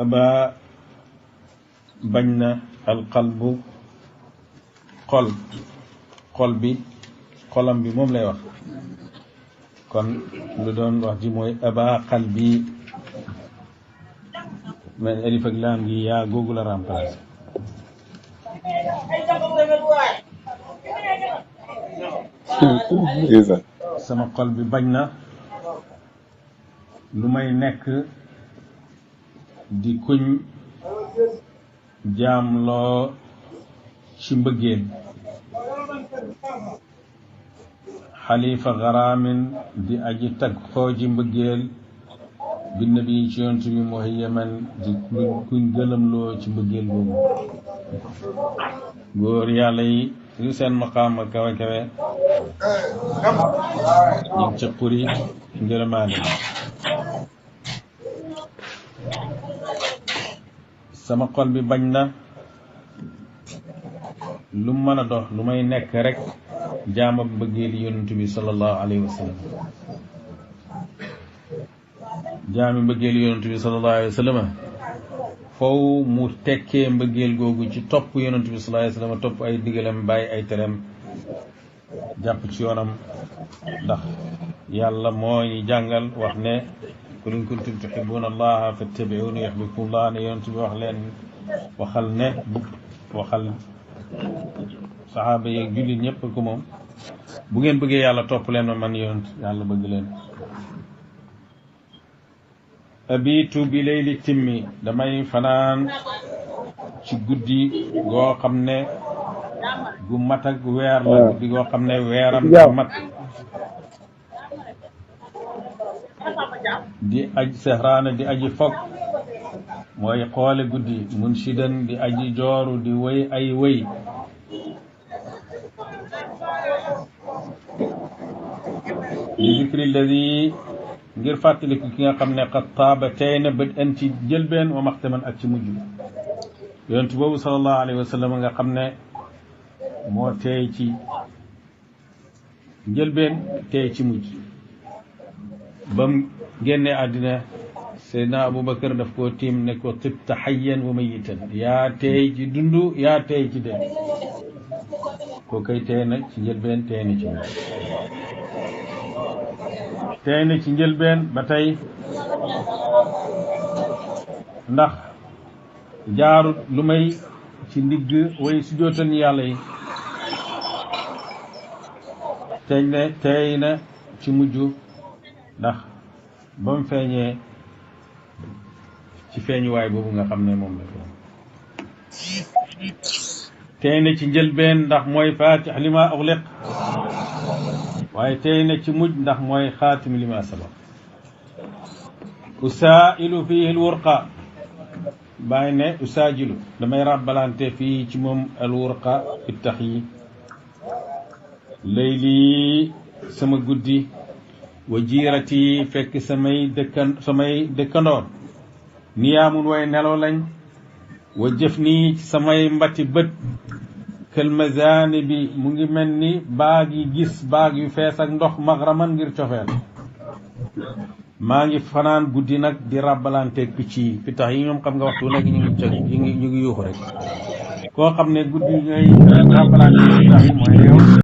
aba bañ na alqalbu xolam bi moom lay wax kon lu doon wax ji mooy aba qalbi mais alif ak laam gi yaa googu la remplacé sama xol bi bañ na lu may nekk di kuñ jaamloo ci mbëggeel xalifa garaamin di aji tag xooji mbëggeel bi nabi ci yonent bi mooy yemen di kuñ gëlëmloo ci mbëggeel boobu góor yàlla yi yu seen maqaama kawe kawe ñu ngi ca xuri ngërëmaane sama xol bi bañ na lu mën a dox lu may nekk rek jaama mbëggeel yonent bi sallallahu alayhi wa sallam jaami mbëggeel yonent bi sallallahu alayhi wa sallam faw mu tekkee mbëggeel googu ci topp yonent bi sallallahu alayhi wa sallam topp ay digalam bàyyi ay tereem jàpp ci yoonam ndax yàlla mooy jàngal wax ne qul in kuntum tuhibbuna allaha fattabi'uni yuhbibkum allah ne yonent bi wax leen waxal saxaaba yeeg jullit ñëpp ko moom bu ngeen bëggee yàlla topp leen ma man yonent yàlla bëgg leen abitu bi layli timmi damay fanaan ci guddi goo xam ne gu mat ak weer la guddi goo xam ne weeram gu mat di aj sehraana di aji fog mooy xoole guddi munshidan di aji jooru di wéy ay wéy li zikri alladi ngir fàttaliku ki nga xam ne qad taaba tey na bët an ci njëlbeen wa maxtaman ak ci mujj yonent boobu sallallahu alayhi wa sallam nga xam ne moo teey ci njëlbeen teey ci mujj bam génne àddina Seydina Aboubacar daf koo tiim ne ko tibta hayyan wa mayitan yaa teey ci dund yaa teey ci dee ko kay teey na ci njëlbeen teey na ci mujj teey na ci njëlbeen ba tey ndax jaarut lu may ci ndigg way su jootal ñu yàlla yi teey na ci mujj ndax ba mu feeñee ci feeñuwaay boobu nga xam ne moom la feeñ teey na ci njëlbeen ndax mooy fatix li ma uxliq waaye teey na ci mujj ndax mooy xaatim li ma sabaq usaa'ilu fiihi alwurqa bàyyi ne usaajilu damay ràbbalante fii ci moom alwurqa ittax yi layli sama guddi wa jiirati fekk samay dëkkandoor niyaamun way nelaw lañ wa jëf nii ci samay mbati bët kël mazaani bi mu ngi mel ni baag yi gis baag yu fees ak ndox maxraman ngir cofeel maa ngi fanaan guddi nag di ràbbalanteeg picc yi pitax yi ñoom xam nga waxtu nekk ñu ngi yuuxu rek koo xam ne guddi ngay ràbbalanteeg pitax yi mooy yow